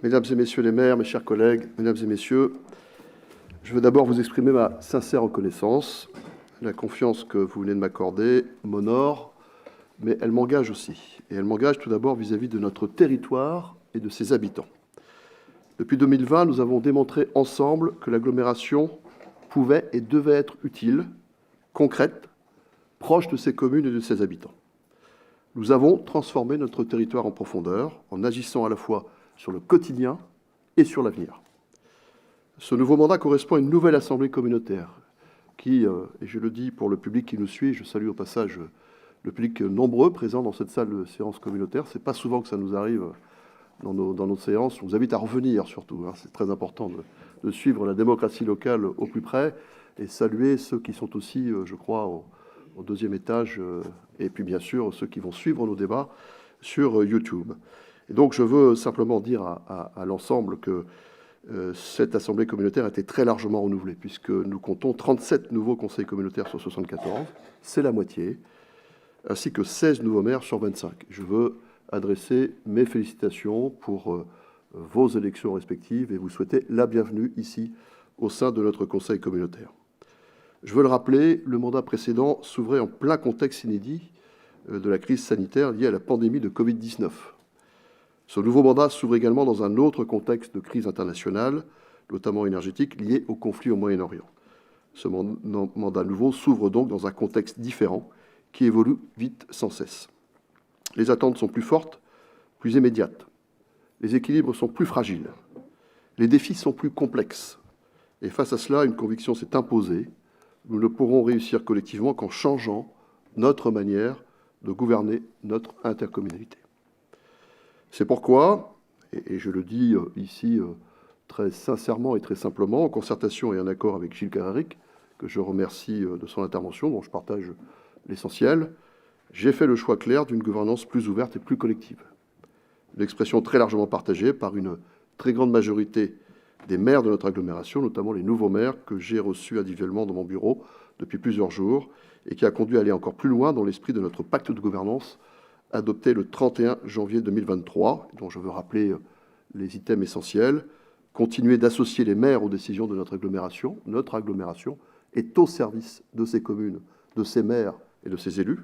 Mesdames et messieurs les maires, mes chers collègues, mesdames et messieurs, je veux d'abord vous exprimer ma sincère reconnaissance. La confiance que vous venez de m'accorder m'honore, mais elle m'engage aussi. Et elle m'engage tout d'abord vis-à-vis de notre territoire et de ses habitants. Depuis 2020, nous avons démontré ensemble que l'agglomération pouvait et devait être utile, concrète, proche de ses communes et de ses habitants. Nous avons transformé notre territoire en profondeur, en agissant à la fois sur le quotidien et sur l'avenir. Ce nouveau mandat correspond à une nouvelle assemblée communautaire qui, et je le dis pour le public qui nous suit, je salue au passage le public nombreux présent dans cette salle de séance communautaire. Ce n'est pas souvent que ça nous arrive dans nos séances. On vous invite à revenir surtout. C'est très important de suivre la démocratie locale au plus près et saluer ceux qui sont aussi, je crois, au deuxième étage, et puis bien sûr ceux qui vont suivre nos débats sur YouTube. Et donc je veux simplement dire à l'ensemble que cette assemblée communautaire a été très largement renouvelée, puisque nous comptons 37 nouveaux conseils communautaires sur 74, c'est la moitié, ainsi que 16 nouveaux maires sur 25. Je veux adresser mes félicitations pour vos élections respectives et vous souhaiter la bienvenue ici au sein de notre conseil communautaire. Je veux le rappeler, le mandat précédent s'ouvrait en plein contexte inédit de la crise sanitaire liée à la pandémie de Covid-19. Ce nouveau mandat s'ouvre également dans un autre contexte de crise internationale, notamment énergétique, lié au conflit au Moyen-Orient. Ce mandat nouveau s'ouvre donc dans un contexte différent qui évolue vite sans cesse. Les attentes sont plus fortes, plus immédiates. Les équilibres sont plus fragiles. Les défis sont plus complexes. Et face à cela, une conviction s'est imposée. Nous ne pourrons réussir collectivement qu'en changeant notre manière de gouverner notre intercommunalité. C'est pourquoi, et je le dis ici très sincèrement et très simplement, en concertation et en accord avec Gilles Carreric, que je remercie de son intervention, dont je partage l'essentiel, j'ai fait le choix clair d'une gouvernance plus ouverte et plus collective. Une expression très largement partagée par une très grande majorité des maires de notre agglomération, notamment les nouveaux maires que j'ai reçus individuellement dans mon bureau depuis plusieurs jours et qui a conduit à aller encore plus loin dans l'esprit de notre pacte de gouvernance adopté le 31 janvier 2023, dont je veux rappeler les items essentiels. Continuer d'associer les maires aux décisions de notre agglomération. Notre agglomération est au service de ses communes, de ses maires et de ses élus.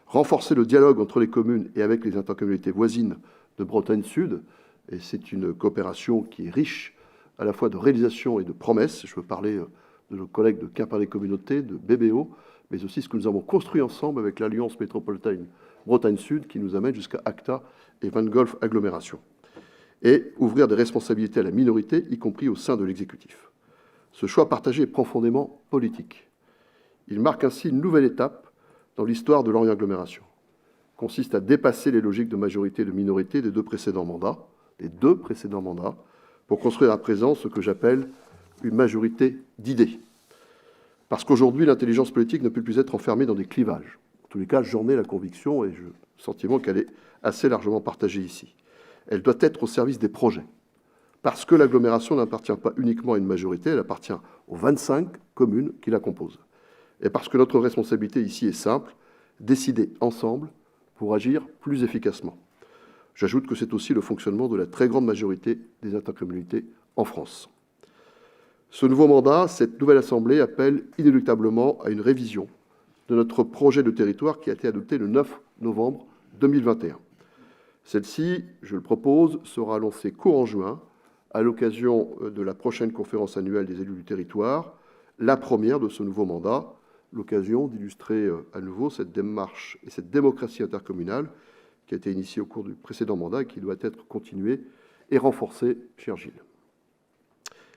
Renforcer le dialogue entre les communes et avec les intercommunalités voisines de Bretagne Sud. Et c'est une coopération qui est riche à la fois de réalisations et de promesses. Je veux parler de nos collègues de Quimper Communautés, de BBO, mais aussi ce que nous avons construit ensemble avec l'Alliance métropolitaine Bretagne Sud qui nous amène jusqu'à ACTA et Van Golf Agglomération. Et ouvrir des responsabilités à la minorité, y compris au sein de l'exécutif. Ce choix partagé est profondément politique. Il marque ainsi une nouvelle étape dans l'histoire de l'Orient Agglomération. Il consiste à dépasser les logiques de majorité et de minorité des deux précédents mandats, pour construire à présent ce que j'appelle une majorité d'idées. Parce qu'aujourd'hui, l'intelligence politique ne peut plus être enfermée dans des clivages. En tous les cas, j'en ai la conviction et le sentiment qu'elle est assez largement partagée ici. Elle doit être au service des projets. Parce que l'agglomération n'appartient pas uniquement à une majorité, elle appartient aux 25 communes qui la composent. Et parce que notre responsabilité ici est simple, décider ensemble pour agir plus efficacement. J'ajoute que c'est aussi le fonctionnement de la très grande majorité des intercommunalités en France. Ce nouveau mandat, cette nouvelle assemblée appelle inéluctablement à une révision de notre projet de territoire qui a été adopté le 9 novembre 2021. Celle-ci, je le propose, sera lancée courant juin à l'occasion de la prochaine conférence annuelle des élus du territoire, la première de ce nouveau mandat, l'occasion d'illustrer à nouveau cette démarche et cette démocratie intercommunale qui a été initiée au cours du précédent mandat et qui doit être continuée et renforcée, cher Gilles.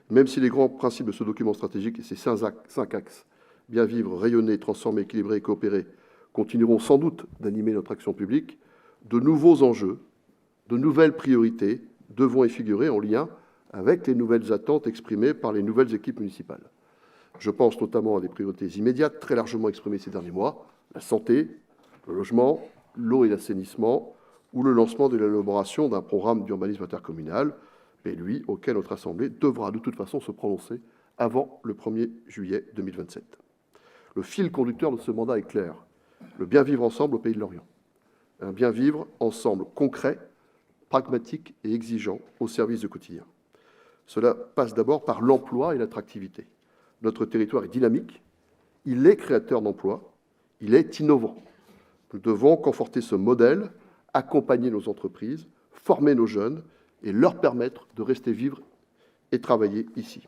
Même si les grands principes de ce document stratégique et ses 5 axes, bien vivre, rayonner, transformer, équilibrer et coopérer, continueront sans doute d'animer notre action publique, de nouveaux enjeux, de nouvelles priorités devront y figurer en lien avec les nouvelles attentes exprimées par les nouvelles équipes municipales. Je pense notamment à des priorités immédiates, très largement exprimées ces derniers mois, la santé, le logement, l'eau et l'assainissement, ou le lancement de l'élaboration d'un programme d'urbanisme intercommunal, mais lui, auquel notre Assemblée devra de toute façon se prononcer avant le 1er juillet 2027. Le fil conducteur de ce mandat est clair, le bien vivre ensemble au Pays de Lorient. Un bien vivre ensemble concret, pragmatique et exigeant au service du quotidien. Cela passe d'abord par l'emploi et l'attractivité. Notre territoire est dynamique, il est créateur d'emplois, il est innovant. Nous devons conforter ce modèle, accompagner nos entreprises, former nos jeunes et leur permettre de rester vivre et travailler ici.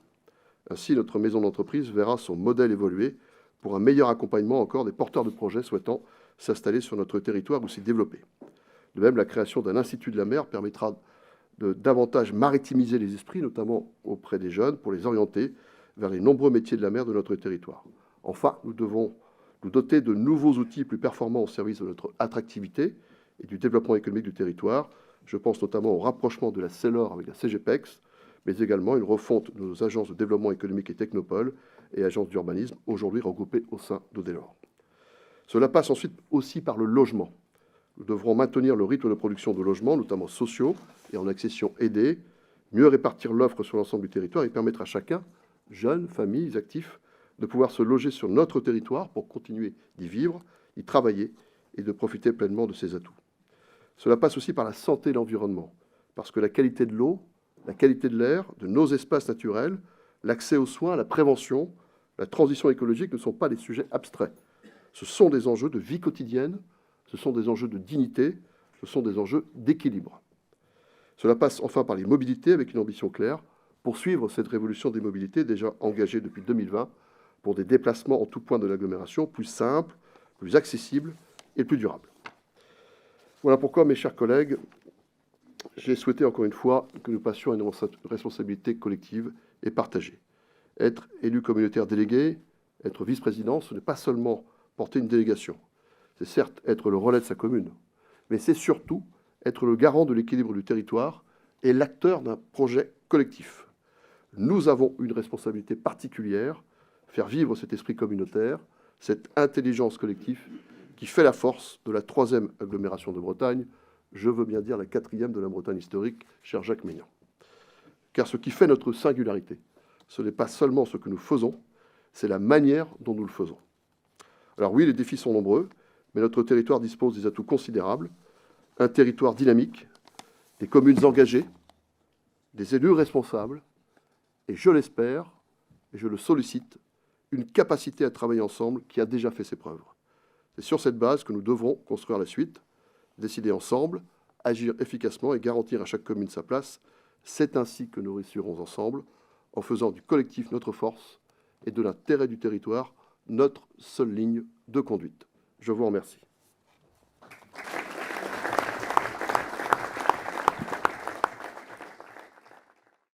Ainsi, notre maison d'entreprise verra son modèle évoluer pour un meilleur accompagnement encore des porteurs de projets souhaitant s'installer sur notre territoire ou s'y développer. De même, la création d'un institut de la mer permettra de davantage maritimiser les esprits, notamment auprès des jeunes, pour les orienter vers les nombreux métiers de la mer de notre territoire. Enfin, nous devons nous doter de nouveaux outils plus performants au service de notre attractivité et du développement économique du territoire. Je pense notamment au rapprochement de la CELOR avec la CGPEX, mais également une refonte de nos agences de développement économique et technopole et agences d'urbanisme, aujourd'hui regroupées au sein d'Audelor. Cela passe ensuite aussi par le logement. Nous devrons maintenir le rythme de production de logements, notamment sociaux et en accession aidée, mieux répartir l'offre sur l'ensemble du territoire et permettre à chacun, jeunes, familles, actifs, de pouvoir se loger sur notre territoire pour continuer d'y vivre, y travailler et de profiter pleinement de ses atouts. Cela passe aussi par la santé et l'environnement, parce que la qualité de l'eau, la qualité de l'air, de nos espaces naturels, l'accès aux soins, la prévention, la transition écologique ne sont pas des sujets abstraits. Ce sont des enjeux de vie quotidienne, ce sont des enjeux de dignité, ce sont des enjeux d'équilibre. Cela passe enfin par les mobilités avec une ambition claire, poursuivre cette révolution des mobilités déjà engagée depuis 2020 pour des déplacements en tout point de l'agglomération plus simples, plus accessibles et plus durables. Voilà pourquoi, mes chers collègues, j'ai souhaité encore une fois que nous passions à une responsabilité collective et partagée. Être élu communautaire délégué, être vice-président, ce n'est pas seulement porter une délégation. C'est certes être le relais de sa commune, mais c'est surtout être le garant de l'équilibre du territoire et l'acteur d'un projet collectif. Nous avons une responsabilité particulière, faire vivre cet esprit communautaire, cette intelligence collective qui fait la force de la 3e agglomération de Bretagne, je veux bien dire la 4e de la Bretagne historique, cher Jacques Maignan. Car ce qui fait notre singularité, ce n'est pas seulement ce que nous faisons, c'est la manière dont nous le faisons. Alors oui, les défis sont nombreux, mais notre territoire dispose des atouts considérables, un territoire dynamique, des communes engagées, des élus responsables, et je l'espère, et je le sollicite, une capacité à travailler ensemble qui a déjà fait ses preuves. C'est sur cette base que nous devrons construire la suite, décider ensemble, agir efficacement et garantir à chaque commune sa place. C'est ainsi que nous réussirons ensemble, en faisant du collectif notre force et de l'intérêt du territoire notre seule ligne de conduite. Je vous remercie.